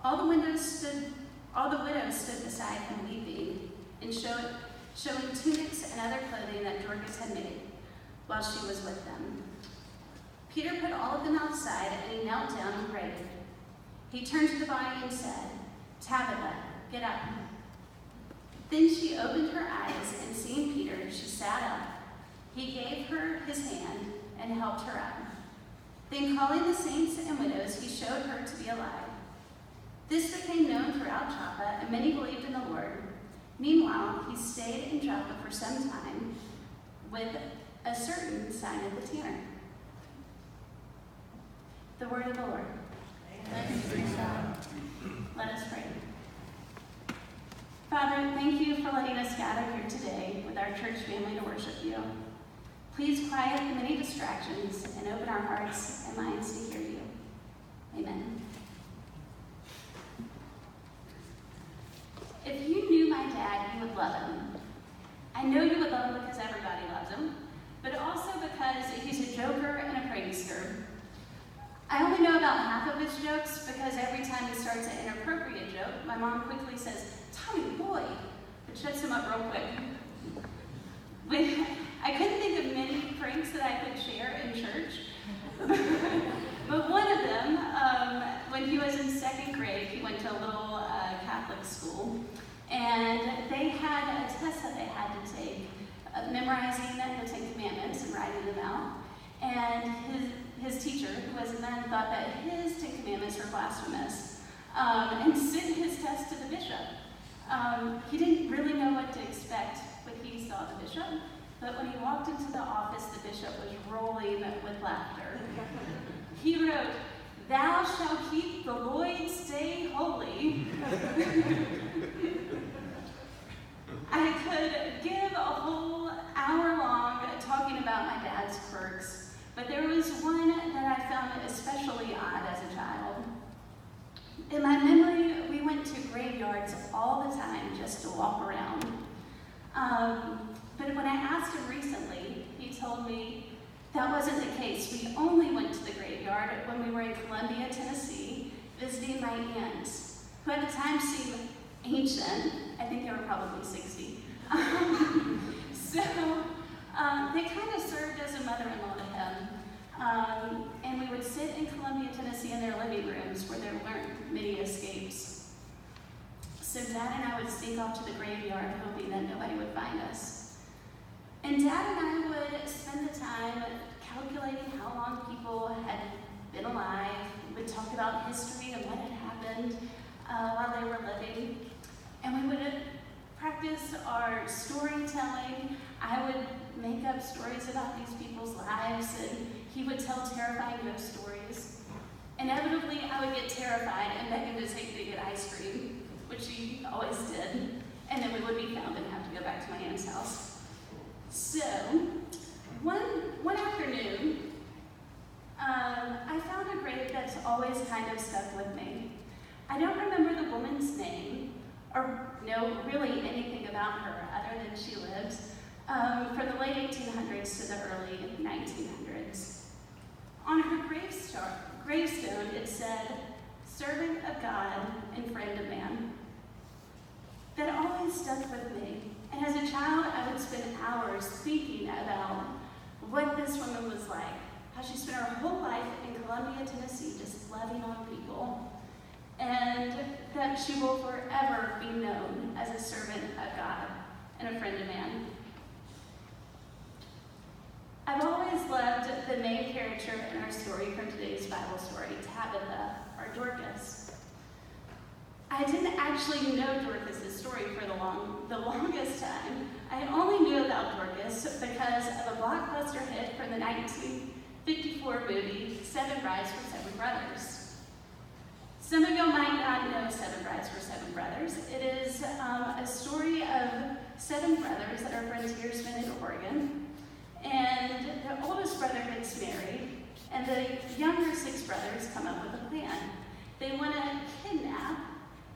All the widows stood beside him weeping and showing tunics and other clothing that Dorcas had made while she was with them. Peter put all of them outside, and he knelt down and prayed. He turned to the body and said, "Tabitha, get up." Then she opened her eyes, and seeing Peter, she sat up. He gave her his hand and helped her up. Then calling the saints and widows, he showed her to be alive. This became known throughout Joppa, and many believed in the Lord. Meanwhile, he stayed in Joppa for some time with a certain Simon the tanner. The word of the Lord. Thanks be to God. Let us pray. Father, thank you for letting us gather here today with our church family to worship you. Please quiet the many distractions and open our hearts and minds to hear you. Amen. If you knew my dad, you would love him. I know you would love him because everybody loves him, but also because he's a joker and a prankster. I only know about half of his jokes because every time he starts an inappropriate joke, my mom quickly says, "Tommy boy," it shuts him up real quick. I couldn't think of many pranks that I could share in church, but one of them, when he was in second grade, he went to a little Catholic school, and they had a test that they had to take, memorizing the Ten Commandments and writing them out. And his teacher, who was a nun, thought that his Ten Commandments were blasphemous, and sent his test to the bishop. He didn't really know what to expect when he saw the bishop, but when he walked into the office, the bishop was rolling with laughter. He wrote, "Thou shalt keep the Lord's day holy." I could give a whole hour long talking about my dad's quirks, but there was one that I found especially odd as a child. In my memory, we went to graveyards all the time just to walk around. But when I asked him recently, he told me that wasn't the case. We only went to the graveyard when we were in Columbia, Tennessee, visiting my aunts, who at the time seemed ancient. I think they were probably 60. So they kind of served as a mother-in-law to him. And we would sit in Columbia, Tennessee in their living rooms where there weren't many escapes. So Dad and I would sneak off to the graveyard hoping that nobody would find us. And Dad and I would spend the time calculating how long people had been alive. We would talk about history and what had happened while they were living. And we would practice our storytelling. I would make up stories about these people's lives, and he would tell terrifying ghost stories. Inevitably, I would get terrified and beg him to take me to get ice cream, which he always did, and then we would be found and have to go back to my aunt's house. So, one afternoon, I found a grave that's always kind of stuck with me. I don't remember the woman's name, or know really anything about her other than she lived from the late 1800s to the early 1900s. On her gravestone, it said, "Servant of God and friend of man." That always stuck with me. And as a child, I would spend hours thinking about what this woman was like, how she spent her whole life in Columbia, Tennessee, just loving on people, and that she will forever be known as a servant of God and a friend of man. I've always loved the main character in our story from today's Bible story, Tabitha, or Dorcas. I didn't actually know Dorcas' story for the longest time. I only knew about Dorcas because of a blockbuster hit from the 1954 movie, Seven Brides for Seven Brothers. Some of you might not know Seven Brides for Seven Brothers. It is a story of 7 brothers that are frontiersmen in Oregon. And the oldest brother gets married, and the younger 6 brothers come up with a plan. They want to kidnap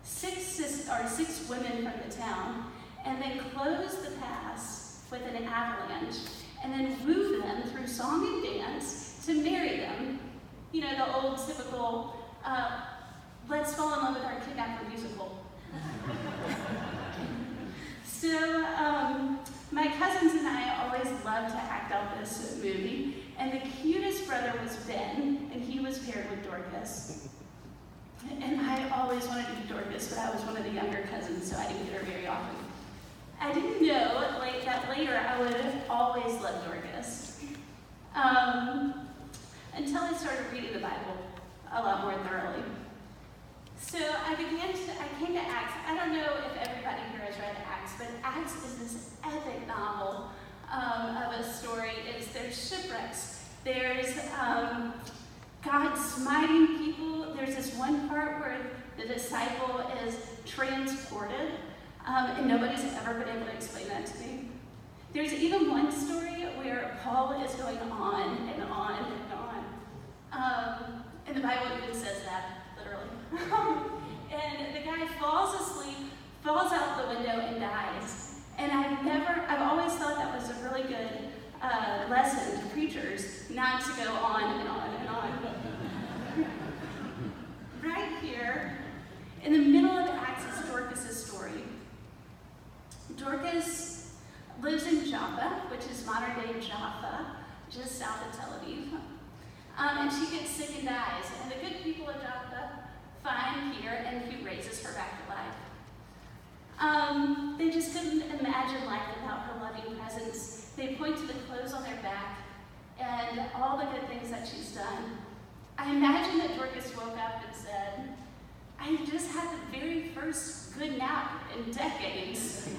6 women from the town, and then close the pass with an avalanche, and then woo them through song and dance to marry them. You know, the old typical, let's fall in love with our loved to act out this movie. And the cutest brother was Ben, and he was paired with Dorcas. And I always wanted to be Dorcas, but I was one of the younger cousins, so I didn't get her very often. I didn't know that later I would always love Dorcas. Until I started reading the Bible a lot more thoroughly. So I came to Acts. I don't know if everybody here has read Acts, but Acts is this epic novel of a story. There's shipwrecks. There's God smiting people. There's this one part where the disciple is transported, and nobody's ever been able to explain that to me. There's even one story where Paul is going on and on and on. And the Bible even says that, literally. And the guy falls asleep, falls out the window, and dies. And I've always thought that was a really good lesson to preachers, not to go on and on and on. Right here, in the middle of Acts is Dorcas' story. Dorcas lives in Joppa, which is modern-day Jaffa, just south of Tel Aviv. And she gets sick and dies. And the good people of Joppa find Peter, and he raises her back to life. They just couldn't imagine life without her loving presence. They point to the clothes on their back and all the good things that she's done. I imagine that Dorcas woke up and said, I just had the very first good nap in decades.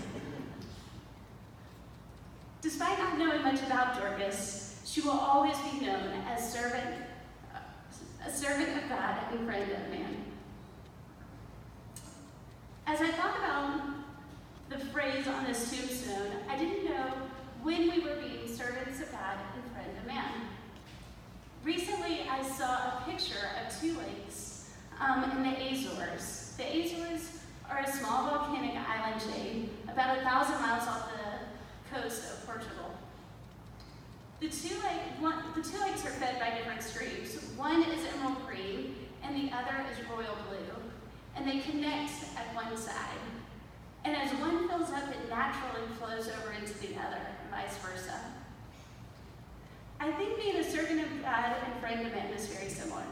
Despite not knowing much about Dorcas, she will always be known as a servant of God and friend of man. As I thought about the phrase on this tombstone, I didn't know when we were being servants of God and friend of man. Recently, I saw a picture of two lakes in the Azores. The Azores are a small volcanic island chain about 1,000 miles off the coast of Portugal. The two lakes are fed by different streams. One is emerald green, and the other is royal blue, and they connect at one side. And as one fills up, it naturally flows over into the other, and vice versa. I think being a servant of God and friend of man is very similar.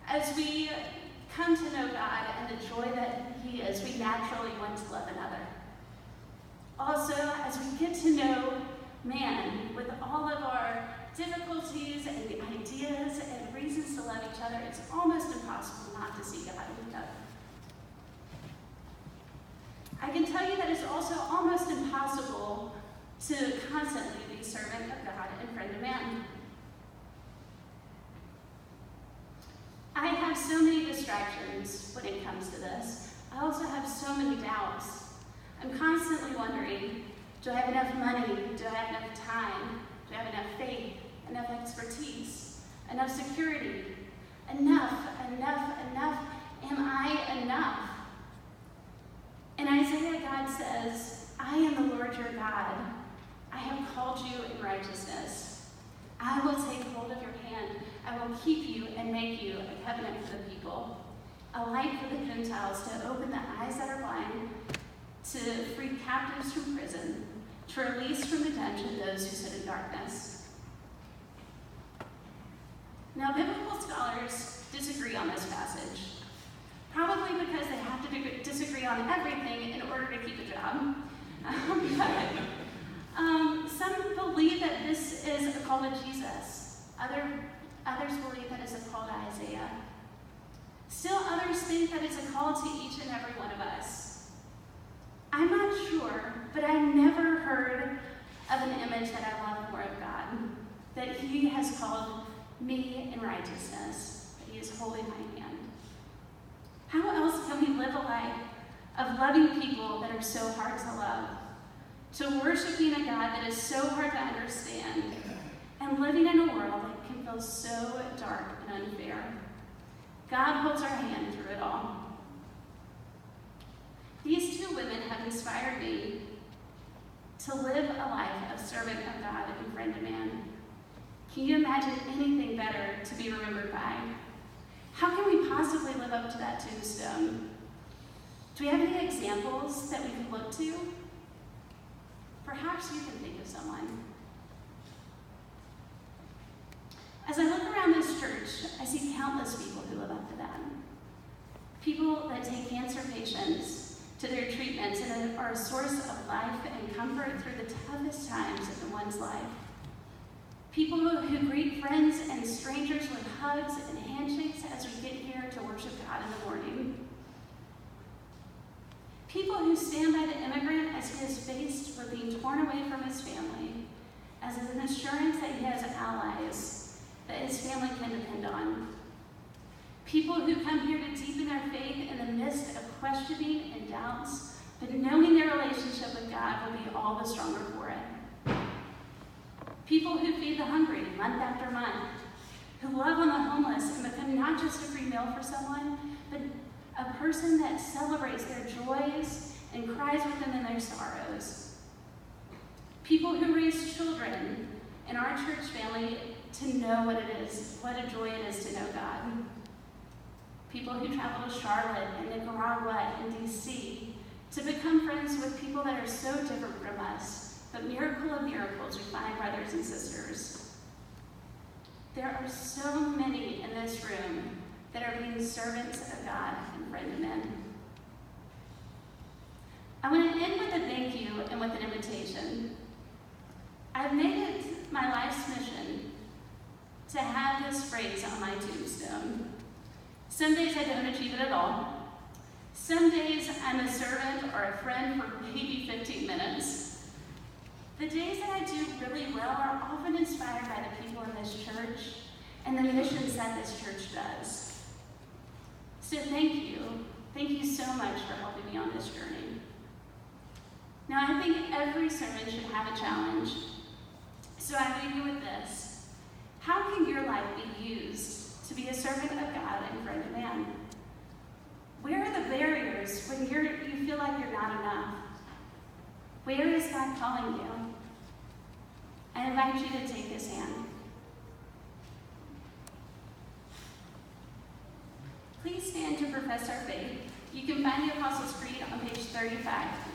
As we come to know God and the joy that He is, we naturally want to love another. Also, as we get to know man with all of our difficulties and ideas and reasons to love each other, it's almost impossible not to see God in each other. I can tell you that it's also almost impossible to constantly be servant of God and friend of man. I have so many distractions when it comes to this. I also have so many doubts. I'm constantly wondering, do I have enough money? Do I have enough time? Do I have enough faith? Enough expertise? Enough security? Enough. Am I enough? In Isaiah, God says, I am the Lord your God. I have called you in righteousness. I will take hold of your hand. I will keep you and make you a covenant for the people, a light for the Gentiles, to open the eyes that are blind, to free captives from prison, to release from the dungeon those who sit in darkness. Now, biblical scholars disagree on this passage, probably because they have to disagree on everything in order to keep a job. Some believe that this is a call to Jesus. Others believe that it's a call to Isaiah. Still others think that it's a call to each and every one of us. I'm not sure, but I never heard of an image that I love more of God, that He has called me in righteousness, that He is holding my hand. How else can we live a life of loving people that are so hard to love, to worshiping a God that is so hard to understand, and living in a world that can feel so dark and unfair? God holds our hand through it all. These two women have inspired me to live a life of servant of God and friend of man. Can you imagine anything better to be remembered by? How can we possibly live up to that tombstone? Do we have any examples that we can look to? Perhaps you can think of someone. As I look around this church, I see countless people who live up to that. People that take cancer patients to their treatments and are a source of life and comfort through the toughest times in one's life. People who greet friends and strangers with hugs and handshakes as we get here to worship God in the morning. People who stand by the immigrant as he is faced with being torn away from his family, as an assurance that he has allies that his family can depend on. People who come here to deepen their faith in the midst of questioning and doubts, but knowing their relationship with God will be all the stronger for it. People who feed the hungry month after month, who love on the homeless and become not just a free meal for someone, but a person that celebrates their joys and cries with them in their sorrows. People who raise children in our church family to know what it is, what a joy it is to know God. People who travel to Charlotte and Nicaragua and DC to become friends with people that are so different from us, but miracle of miracles, we find brothers and sisters. There are so many in this room that are being servants of God and friend of men. I want to end with a thank you and with an invitation. I've made it my life's mission to have this phrase on my tombstone. Some days I don't achieve it at all. Some days I'm a servant or a friend for maybe 15 minutes. The days that I do really well are often inspired by the people in this church and the missions that this church does. So thank you. Thank you so much for helping me on this journey. Now I think every sermon should have a challenge. So I leave you with this. How can your life be used to be a servant of God and friend of man? Where are the barriers when you feel like you're not enough? Where is God calling you? I invite you to take his hand. Please stand to profess our faith. You can find the Apostles' Creed on page 35.